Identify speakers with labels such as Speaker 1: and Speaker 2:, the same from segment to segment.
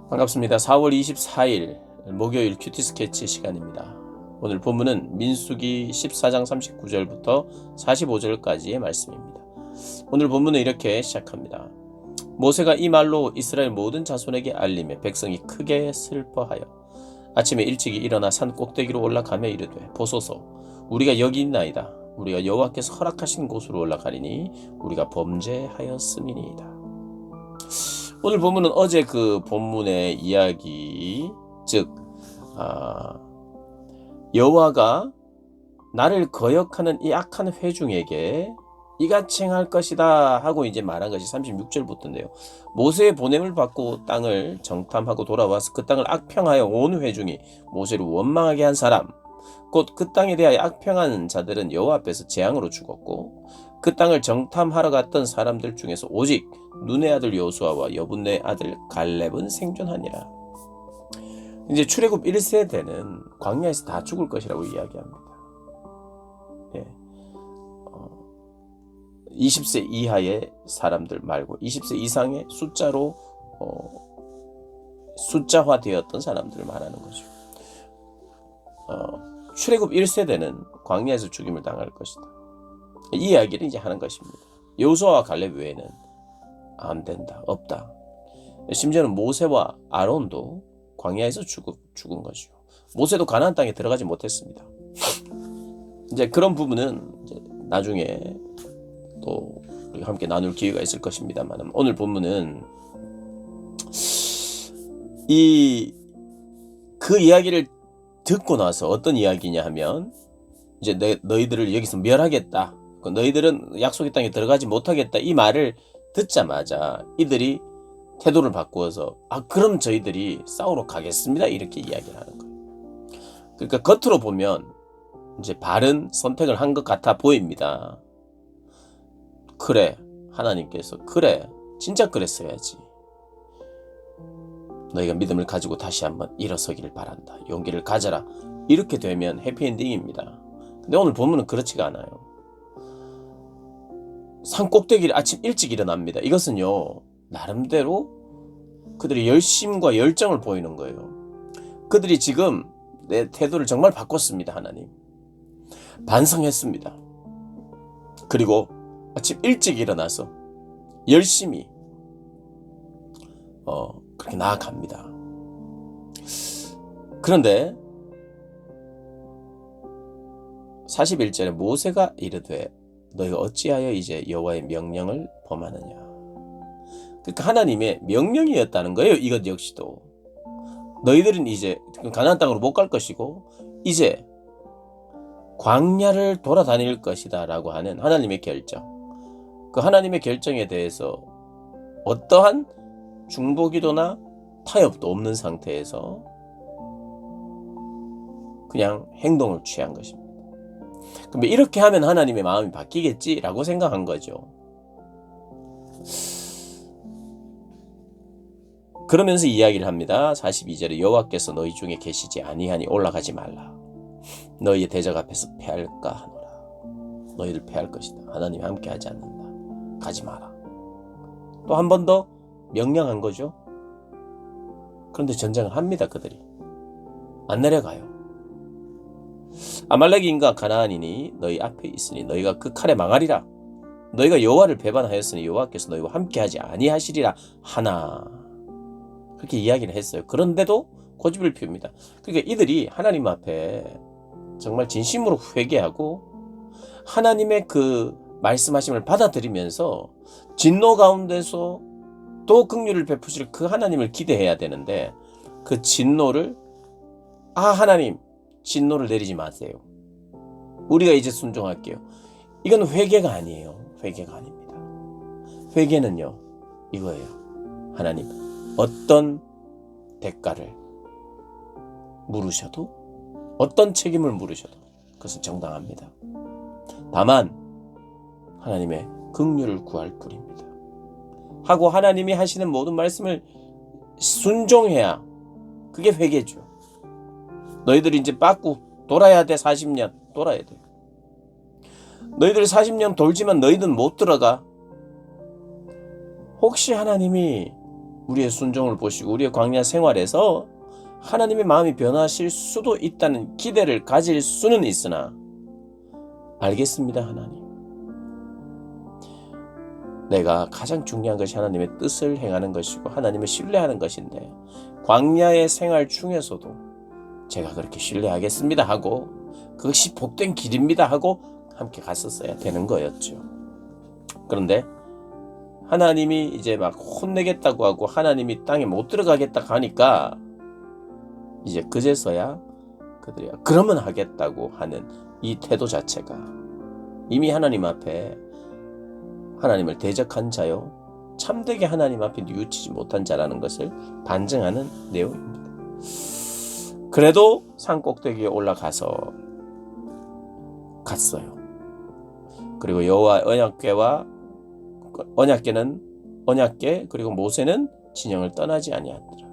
Speaker 1: 반갑습니다. 4월 24일 목요일 큐티 스케치 시간입니다. 오늘 본문은 민수기 14장 39절부터 45절까지의 말씀입니다. 오늘 본문은 이렇게 시작합니다. 모세가 이 말로 이스라엘 모든 자손에게 알리며 백성이 크게 슬퍼하여 아침에 일찍이 일어나 산 꼭대기로 올라가며 이르되 보소서 우리가 여기 있나이다. 우리가 여호와께서 허락하신 곳으로 올라가리니 우리가 범죄하였음이니이다. 오늘 본문은 어제 그 본문의 이야기, 즉 여호와가 나를 거역하는 이 악한 회중에게 이같이 행할 것이다 하고 이제 말한 것이 36절부터인데요. 모세의 보냄을 받고 땅을 정탐하고 돌아와서 그 땅을 악평하여 온 회중이 모세를 원망하게 한 사람, 곧 그 땅에 대하여 악평한 자들은 여호와 앞에서 재앙으로 죽었고 그 땅을 정탐하러 갔던 사람들 중에서 오직 눈의 아들 여호수아와 여분의 아들 갈렙은 생존하니라. 이제 출애굽 1세대는 광야에서 다 죽을 것이라고 이야기합니다. 예. 20세 이하의 사람들 말고 20세 이상의 숫자화 되었던 사람들을 말하는 거죠. 출애굽 1세대는 광야에서 죽임을 당할 것이다. 이 이야기를 이제 하는 것입니다. 여호수아와 갈렙 외에는 안 된다, 없다. 심지어는 모세와 아론도 광야에서 죽은 것이요. 모세도 가나안 땅에 들어가지 못했습니다. 이제 그런 부분은 이제 나중에 또 우리가 함께 나눌 기회가 있을 것입니다만, 오늘 본문은 그 이야기를 듣고 나서 어떤 이야기냐 하면 이제 너희들을 여기서 멸하겠다. 너희들은 약속의 땅에 들어가지 못하겠다. 이 말을 듣자마자 이들이 태도를 바꾸어서 그럼 저희들이 싸우러 가겠습니다. 이렇게 이야기를 하는 거예요. 그러니까 겉으로 보면 이제 바른 선택을 한 것 같아 보입니다. 그래, 하나님께서 그래, 진짜 그랬어야지. 너희가 믿음을 가지고 다시 한번 일어서기를 바란다. 용기를 가져라. 이렇게 되면 해피엔딩입니다. 근데 오늘 본문은 그렇지가 않아요. 산 꼭대기를 아침 일찍 일어납니다. 이것은요, 나름대로 그들의 열심과 열정을 보이는 거예요. 그들이 지금 내 태도를 정말 바꿨습니다. 하나님 반성했습니다. 그리고 아침 일찍 일어나서 열심히 그렇게 나아갑니다. 그런데 41절에 모세가 이르되 너희가 어찌하여 이제 여호와의 명령을 범하느냐. 그러니까 하나님의 명령이었다는 거예요. 이것 역시도 너희들은 이제 가나안 땅으로 못 갈 것이고 이제 광야를 돌아다닐 것이다 라고 하는 하나님의 결정. 그 하나님의 결정에 대해서 어떠한 중보기도나 타협도 없는 상태에서 그냥 행동을 취한 것입니다. 그럼 이렇게 하면 하나님의 마음이 바뀌겠지라고 생각한 거죠. 그러면서 이야기를 합니다. 42절에 여호와께서 너희 중에 계시지 아니하니 올라가지 말라. 너희의 대적 앞에서 패할까 하노라. 너희를 패할 것이다. 하나님이 함께하지 않는다. 가지 마라. 또 한 번 더 명령한 거죠. 그런데 전쟁을 합니다. 그들이 안 내려가요. 아말렉인과 가나안인이 너희 앞에 있으니 너희가 그 칼에 망하리라. 너희가 여호와를 배반하였으니 여호와께서 너희와 함께하지 아니하시리라 하나. 그렇게 이야기를 했어요. 그런데도 고집을 피웁니다. 그러니까 이들이 하나님 앞에 정말 진심으로 회개하고 하나님의 그 말씀하심을 받아들이면서 진노 가운데서 또 긍휼을 베푸실 그 하나님을 기대해야 되는데 그 진노를 하나님 진노를 내리지 마세요. 우리가 이제 순종할게요. 이건 회개가 아니에요. 회개가 아닙니다. 회개는요 이거예요. 하나님 어떤 대가를 물으셔도 어떤 책임을 물으셔도 그것은 정당합니다. 다만 하나님의 긍휼을 구할 뿐입니다. 하고 하나님이 하시는 모든 말씀을 순종해야 그게 회개죠. 너희들이 이제 빠꾸 돌아야 돼. 40년 돌아야 돼. 너희들 40년 돌지만 너희는 못 들어가. 혹시 하나님이 우리의 순종을 보시고 우리의 광야 생활에서 하나님의 마음이 변하실 수도 있다는 기대를 가질 수는 있으나, 알겠습니다 하나님, 내가 가장 중요한 것이 하나님의 뜻을 행하는 것이고 하나님을 신뢰하는 것인데, 광야의 생활 중에서도 제가 그렇게 신뢰하겠습니다 하고 그것이 복된 길입니다 하고 함께 갔었어야 되는 거였죠. 그런데 하나님이 이제 막 혼내겠다고 하고 하나님이 땅에 못 들어가겠다고 하니까 이제 그제서야 그들이 그러면 하겠다고 하는 이 태도 자체가 이미 하나님 앞에 하나님을 대적한 자요 참되게 하나님 앞에 뉘우치지 못한 자라는 것을 반증하는 내용입니다. 그래도 산 꼭대기에 올라가서 갔어요. 그리고 여호와 언약궤 그리고 모세는 진영을 떠나지 아니하더라.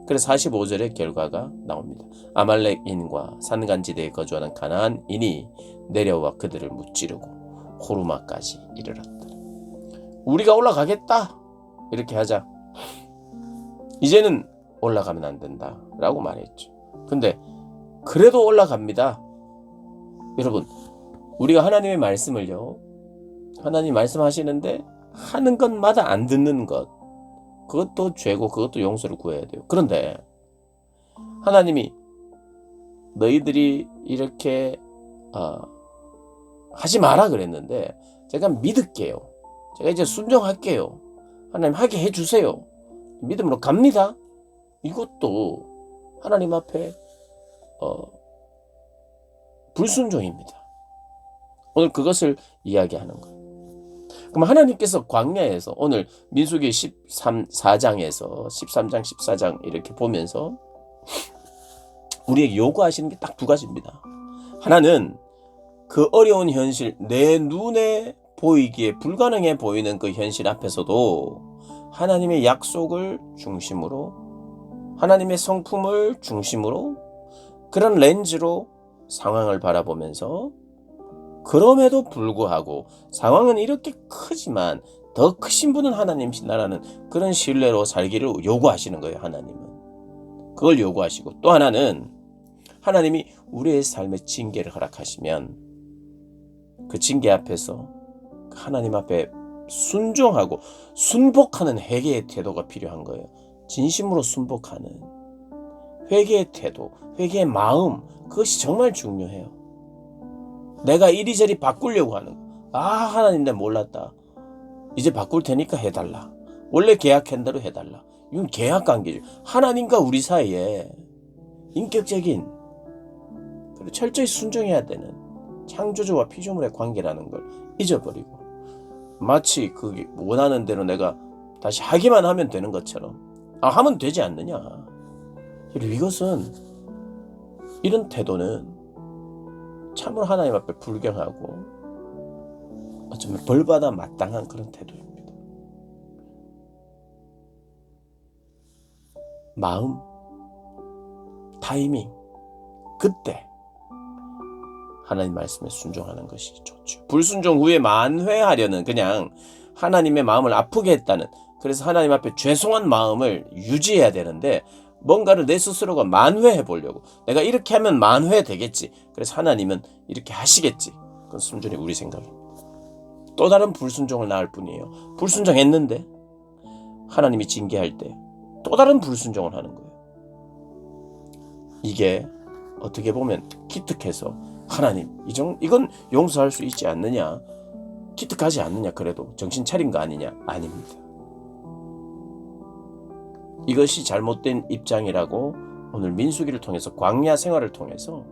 Speaker 1: 그래서 45절의 결과가 나옵니다. 아말렉인과 산간지대에 거주하는 가나안인이 내려와 그들을 무찌르고 호르마까지 이르렀더라. 우리가 올라가겠다 이렇게 하자 이제는 올라가면 안 된다 라고 말했죠. 근데 그래도 올라갑니다. 여러분, 우리가 하나님의 말씀을요, 하나님 말씀하시는데 하는 것마다 안 듣는 것, 그것도 죄고 그것도 용서를 구해야 돼요. 그런데 하나님이 너희들이 이렇게 하지 마라 그랬는데 제가 믿을게요. 제가 이제 순종할게요. 하나님 하게 해주세요. 믿음으로 갑니다. 이것도 하나님 앞에 불순종입니다. 오늘 그것을 이야기하는 거예요. 그럼 하나님께서 광야에서 오늘 민수기 13장에서 13장 14장 이렇게 보면서 우리에게 요구하시는 게 딱 두 가지입니다. 하나는 그 어려운 현실, 내 눈에 보이기에 불가능해 보이는 그 현실 앞에서도 하나님의 약속을 중심으로, 하나님의 성품을 중심으로, 그런 렌즈로 상황을 바라보면서, 그럼에도 불구하고 상황은 이렇게 크지만 더 크신 분은 하나님이시라는 그런 신뢰로 살기를 요구하시는 거예요. 하나님은 그걸 요구하시고, 또 하나는 하나님이 우리의 삶에 징계를 허락하시면 그 징계 앞에서 하나님 앞에 순종하고 순복하는 회개의 태도가 필요한 거예요. 진심으로 순복하는 회개의 태도, 회개의 마음, 그것이 정말 중요해요. 내가 이리저리 바꾸려고 하는 거. 하나님 내 몰랐다. 이제 바꿀 테니까 해달라. 원래 계약한 대로 해달라. 이건 계약관계죠. 하나님과 우리 사이에 인격적인, 그리고 철저히 순종해야 되는 창조주와 피조물의 관계라는 걸 잊어버리고 마치 그게 원하는 대로 내가 다시 하기만 하면 되는 것처럼 하면 되지 않느냐. 이것은, 이런 태도는 참으로 하나님 앞에 불경하고 어쩌면 벌받아 마땅한 그런 태도입니다. 마음, 타이밍, 그때 하나님 말씀에 순종하는 것이 좋죠. 불순종 후에 만회하려는, 그냥 하나님의 마음을 아프게 했다는, 그래서 하나님 앞에 죄송한 마음을 유지해야 되는데 뭔가를 내 스스로가 만회해 보려고, 내가 이렇게 하면 만회 되겠지, 그래서 하나님은 이렇게 하시겠지, 그건 순전히 우리 생각입니다. 또 다른 불순종을 낳을 뿐이에요. 불순종했는데 하나님이 징계할 때 또 다른 불순종을 하는 거예요. 이게 어떻게 보면 기특해서 하나님 이건 용서할 수 있지 않느냐, 기특하지 않느냐, 그래도 정신 차린 거 아니냐? 아닙니다. 이것이 잘못된 입장이라고 오늘 민수기를 통해서, 광야 생활을 통해서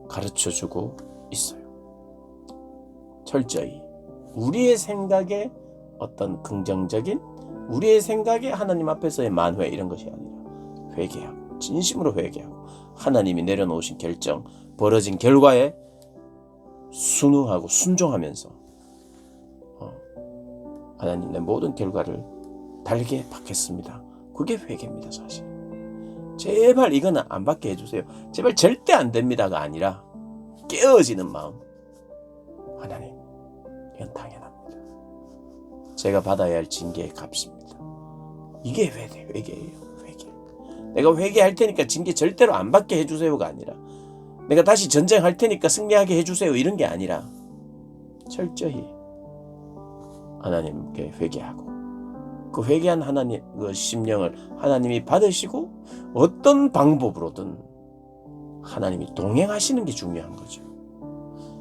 Speaker 1: 가르쳐주고 있어요. 철저히 우리의 생각에 어떤 긍정적인, 우리의 생각에 하나님 앞에서의 만회, 이런 것이 아니라 회개하고, 진심으로 회개하고, 하나님이 내려놓으신 결정, 벌어진 결과에 순응하고 순종하면서 하나님 내 모든 결과를 달게 받겠습니다. 그게 회개입니다. 사실 제발 이거는 안 받게 해주세요, 제발 절대 안 됩니다가 아니라 깨어지는 마음. 하나님, 이건 당연합니다. 제가 받아야 할 징계의 값입니다. 이게 회개예요. 회개. 내가 회개할 테니까 징계 절대로 안 받게 해주세요가 아니라, 내가 다시 전쟁할 테니까 승리하게 해주세요 이런 게 아니라, 철저히 하나님께 회개하고, 그 회개한 하나님 그 심령을 하나님이 받으시고 어떤 방법으로든 하나님이 동행하시는 게 중요한 거죠.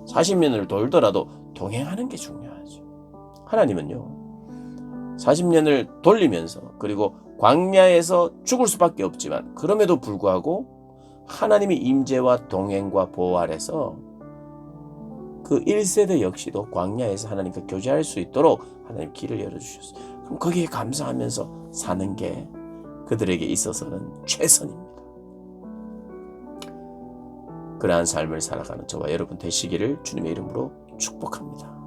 Speaker 1: 40년을 돌더라도 동행하는 게 중요하죠. 하나님은요 40년을 돌리면서, 그리고 광야에서 죽을 수밖에 없지만 그럼에도 불구하고 하나님의 임재와 동행과 보호 아래서 그 1세대 역시도 광야에서 하나님과 교제할 수 있도록 하나님 길을 열어주셨어요. 그럼 거기에 감사하면서 사는 게 그들에게 있어서는 최선입니다. 그러한 삶을 살아가는 저와 여러분 되시기를 주님의 이름으로 축복합니다.